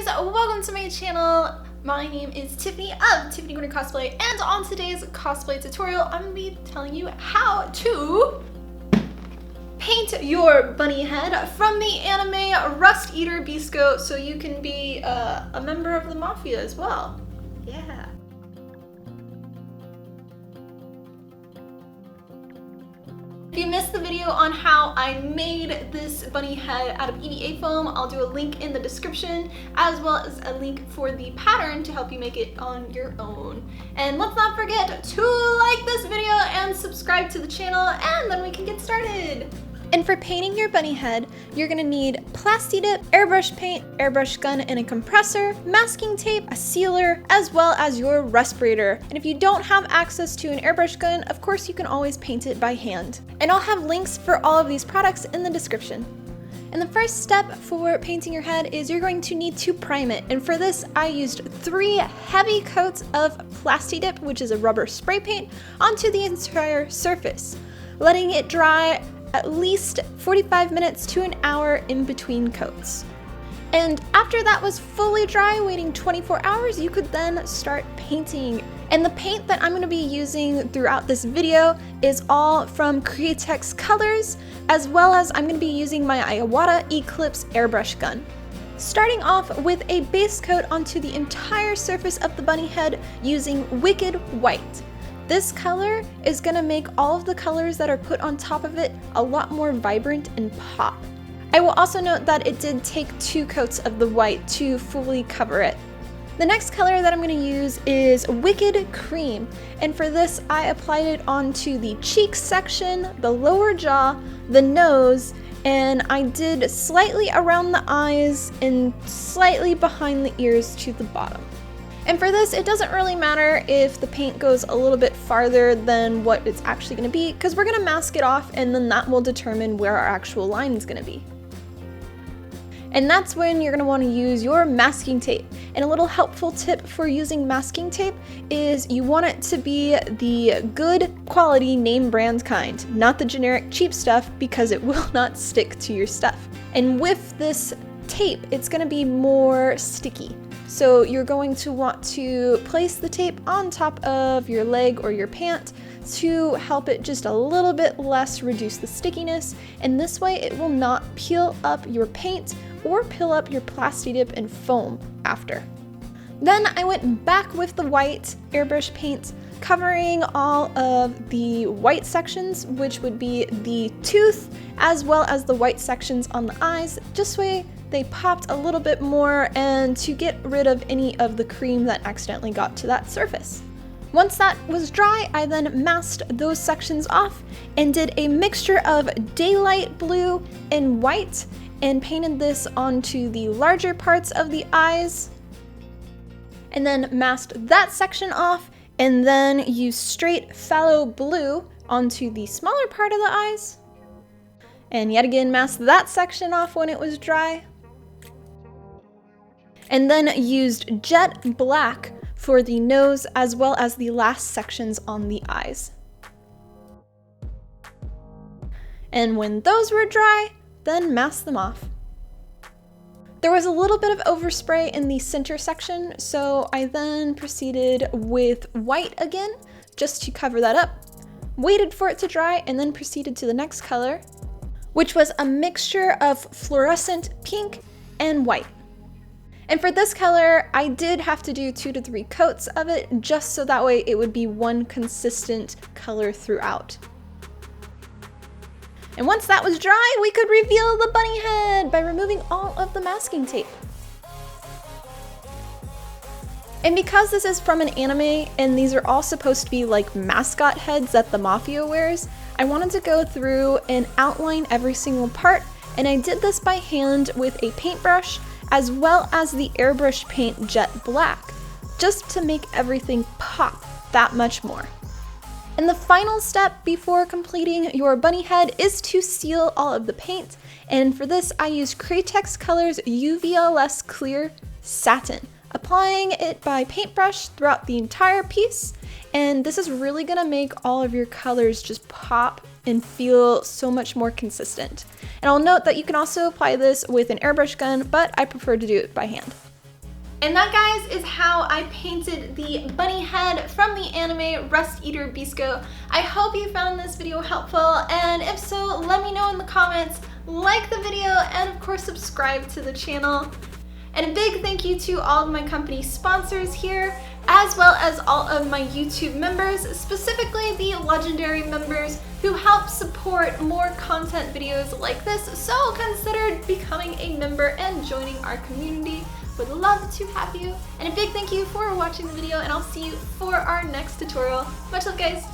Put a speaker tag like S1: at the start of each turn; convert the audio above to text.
S1: guys, welcome to my channel. My name is Tiffany of Tiffany Winter Cosplay, and on today's cosplay tutorial, I'm going to be telling you how to paint your bunny head from the anime Rust Eater Bisco so you can be a member of the Mafia as well. Yeah. If you missed the video on how I made this bunny head out of EVA foam, I'll do a link in the description, as well as a link for the pattern to help you make it on your own. And let's not forget to like this video and subscribe to the channel, and then we can get started. And for painting your bunny head, you're gonna need Plastidip, airbrush paint, airbrush gun and a compressor, masking tape, a sealer, as well as your respirator. And if you don't have access to an airbrush gun, of course you can always paint it by hand. And I'll have links for all of these products in the description. And the first step for painting your head is you're going to need to prime it. And for this, I used 3 heavy coats of Plastidip, which is a rubber spray paint, onto the entire surface, letting it dry at least 45 minutes to an hour in between coats. And after that was fully dry, waiting 24 hours, you could then start painting. And the paint that I'm going to be using throughout this video is all from Createx Colors, as well as I'm going to be using my Iwata Eclipse airbrush gun. Starting off with a base coat onto the entire surface of the bunny head using Wicked White. This color is gonna make all of the colors that are put on top of it a lot more vibrant and pop. I will also note that it did take 2 coats of the white to fully cover it. The next color that I'm gonna use is Wicked Cream, and for this I applied it onto the cheek section, the lower jaw, the nose, and I did slightly around the eyes and slightly behind the ears to the bottom. And for this, it doesn't really matter if the paint goes a little bit farther than what it's actually going to be, because we're going to mask it off and then that will determine where our actual line is going to be. And that's when you're going to want to use your masking tape. And a little helpful tip for using masking tape is you want it to be the good quality name brand kind, not the generic cheap stuff, because it will not stick to your stuff. And with this tape, it's going to be more sticky. So you're going to want to place the tape on top of your leg or your pant to help it just a little bit less reduce the stickiness, and this way it will not peel up your paint or peel up your Plastidip and foam after. Then I went back with the white airbrush paint, covering all of the white sections, which would be the tooth, as well as the white sections on the eyes, just so they popped a little bit more and to get rid of any of the cream that accidentally got to that surface. Once that was dry, I then masked those sections off and did a mixture of daylight blue and white and painted this onto the larger parts of the eyes, and then masked that section off and then used straight phthalo blue onto the smaller part of the eyes, and yet again masked that section off when it was dry, and then used jet black for the nose as well as the last sections on the eyes. And when those were dry, then masked them off. There was a little bit of overspray in the center section, so I then proceeded with white again, just to cover that up, waited for it to dry, and then proceeded to the next color, which was a mixture of fluorescent pink and white. And for this color, I did have to do 2 to 3 coats of it, just so that way it would be one consistent color throughout. And once that was dry, we could reveal the bunny head by removing all of the masking tape. And because this is from an anime, and these are all supposed to be like mascot heads that the Mafia wears, I wanted to go through and outline every single part, and I did this by hand with a paintbrush, as well as the airbrush paint jet black, just to make everything pop that much more. And the final step before completing your bunny head is to seal all of the paint, and for this I used Createx Colors UVLS Clear Satin, applying it by paintbrush throughout the entire piece, and this is really gonna make all of your colors just pop and feel so much more consistent. And I'll note that you can also apply this with an airbrush gun, but I prefer to do it by hand. And that, guys, is how I painted the bunny head from the anime Rust Eater Bisco. I hope you found this video helpful, and if so, let me know in the comments, like the video, and of course subscribe to the channel. And a big thank you to all of my company sponsors here, as well as all of my YouTube members, specifically the legendary members who help support more content videos like this, so consider becoming a member and joining our community. Would love to have you. And a big thank you for watching the video, and I'll see you for our next tutorial. Much love, guys.